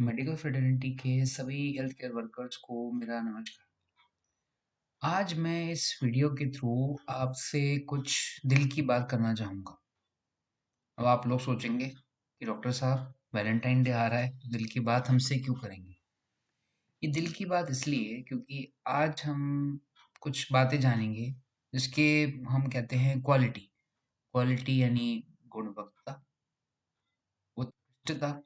Medical fraternity के सभी health care workers को मेरा नमस्कार। आज मैं इस वीडियो के थ्रू आपसे कुछ दिल की बात करना चाहूँगा। अब आप लोग सोचेंगे कि डॉक्टर साहब वैलेंटाइन डे आ रहा है तो दिल की बात हमसे क्यों करेंगे? ये दिल की बात इसलिए है क्योंकि आज हम कुछ बातें जानेंगे जिसके हम कहते हैं क्वालिटी। क्वालिटी यानी गुणवत्ता, उत्कृष्टता,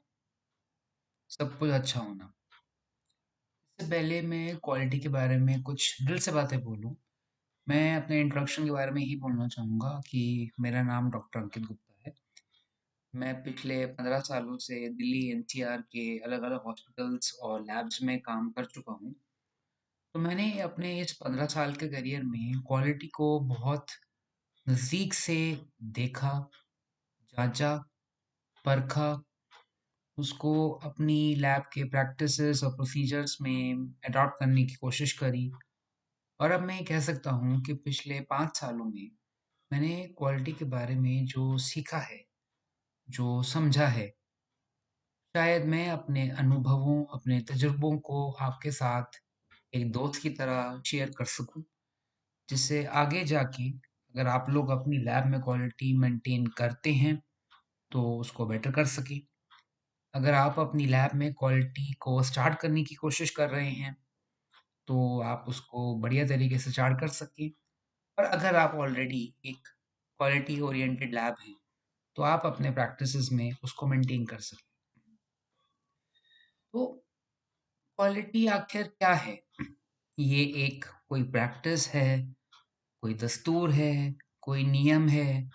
सब कुछ अच्छा होना। इससे पहले मैं क्वालिटी के बारे में कुछ दिल से बातें बोलूँ, मैं अपने इंट्रोडक्शन के बारे में ही बोलना चाहूँगा कि मेरा नाम डॉक्टर अंकित गुप्ता है। मैं पिछले 15 सालों से दिल्ली एनसीआर के अलग-अलग हॉस्पिटल्स और लैब्स में काम कर चुका हूँ। तो मैंने अपने इस 15 साल के करियर में क्वालिटी को बहुत नज़दीक से देखा, जाँचा, परखा, उसको अपनी लैब के प्रैक्टिसेज़ और प्रोसीजर्स में अडॉप्ट करने की कोशिश करी और अब मैं ये कह सकता हूँ कि पिछले 5 सालों में मैंने क्वालिटी के बारे में जो सीखा है, जो समझा है, शायद मैं अपने अनुभवों, अपने तजुर्बों को आपके साथ एक दोस्त की तरह शेयर कर सकूँ, जिससे आगे जाके अगर आप लोग अपनी लैब में क्वालिटी मेंटेन करते हैं, तो उसको बेटर कर सकें। अगर आप अपनी लैब में क्वालिटी को स्टार्ट करने की कोशिश कर रहे हैं, तो आप उसको बढ़िया तरीके से स्टार्ट कर सकें और अगर आप ऑलरेडी एक क्वालिटी ओरिएंटेड लैब हैं, तो आप अपने प्रैक्टिसेस में उसको मेंटेन कर सकें। तो क्वालिटी आखिर क्या है? ये एक कोई प्रैक्टिस है, कोई दस्तूर है, कोई नियम है,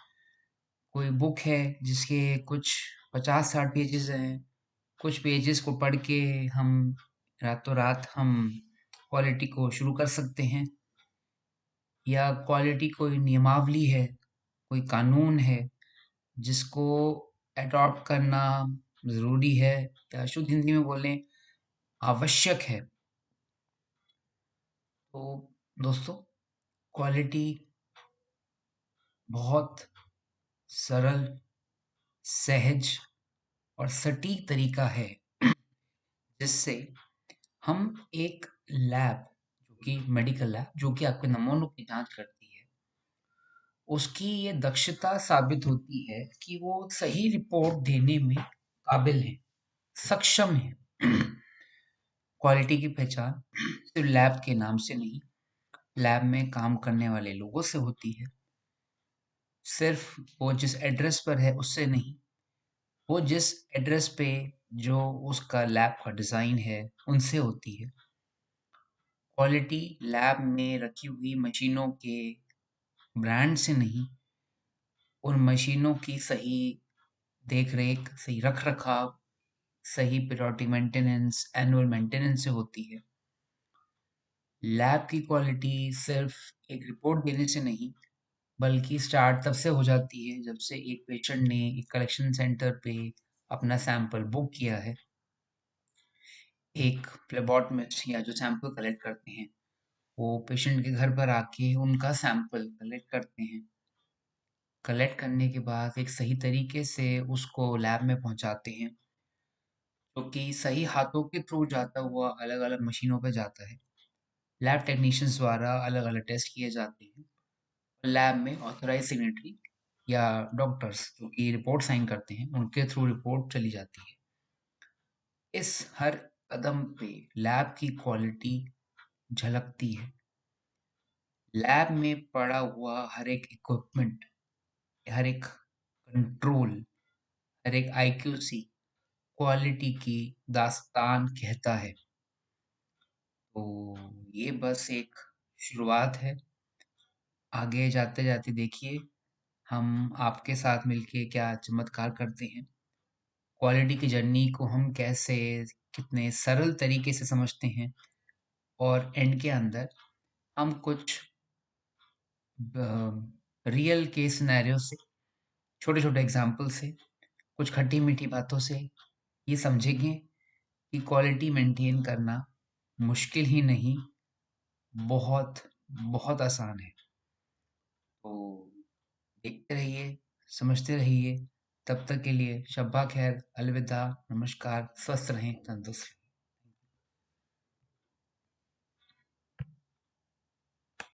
कोई बुक है जिसके कुछ 50-60 पेजेस हैं। कुछ पेजेस को पढ़ के हम रातों-रात हम क्वालिटी को शुरू कर सकते हैं या क्वालिटी कोई नियमावली है, कोई कानून है जिसको अडॉप्ट करना ज़रूरी है या शुद्ध हिंदी में बोलें आवश्यक है। तो दोस्तों, क्वालिटी बहुत सरल, सहज और सटीक तरीका है जिससे हम एक लैब जो कि मेडिकल लैब जो कि आपके नमूनों की जाँच करती है, उसकी ये दक्षता साबित होती है कि वो सही रिपोर्ट देने में काबिल हैं, सक्षम हैं। क्वालिटी की पहचान सिर्फ लैब के नाम से नहीं, लैब में काम करने वाले लोगों से होती है। सिर्फ वो जिस एड्रेस पर है उससे नहीं, वो जिस एड्रेस पे जो उसका लैब का डिज़ाइन है, उनसे होती है। क्वालिटी लैब में रखी हुई मशीनों के ब्रांड से नहीं, उन मशीनों की सही देख-रेख, सही रख-रखाव, सही पीरियोडिक मेंटेनेंस, एनुअल मेंटेनेंस से होती है। लैब की क्वालिटी सिर्फ एक रिपोर्ट देने से नहीं, बल्कि स्टार्ट तब से हो जाती है जब से एक पेशेंट ने एक कलेक्शन सेंटर पे अपना सैंपल बुक किया है। एक फ्लेबोटमिस्ट या जो सैंपल कलेक्ट करते हैं, वो पेशेंट के घर पर आके उनका सैंपल कलेक्ट करते हैं। कलेक्ट करने के बाद एक सही तरीके से उसको लैब में पहुँचाते हैं, जो कि सही हाथों के थ्रू जाता हुआ अलग-अलग मशीनों पे जाता है। लैब टेक्नीशियंस द्वारा अलग-अलग टेस्ट किए जाते हैं। लैब में ऑथराइज़्ड सिग्नेटरी या डॉक्टर्स जो कि रिपोर्ट साइन करते हैं, उनके थ्रू रिपोर्ट चली जाती है। इस हर कदम पे लैब की क्वालिटी झलकती है। लैब में पड़ा हुआ हर एक इक्विपमेंट, हर एक कंट्रोल, हर एक आईक्यूसी क्वालिटी की दास्तान कहता है। तो ये बस एक शुरुआत है। आगे जाते-जाते देखिए हम आपके साथ मिलके क्या चमत्कार करते हैं। क्वालिटी की जर्नी को हम कैसे कितने सरल तरीके से समझते हैं और एंड के अंदर हम कुछ रियल केस सिनेरियो से, छोटे-छोटे एग्ज़ाम्पल से, कुछ खट्टी-मीठी बातों से ये समझेंगे कि क्वालिटी मेंटेन करना मुश्किल ही नहीं, बहुत, बहुत आसान है। तो देखते रहिए, समझते रहिए, तब तक के लिए शब्बा खैर, अलविदा, नमस्कार, स्वस्थ रहें, तंदुरुस्त रहें।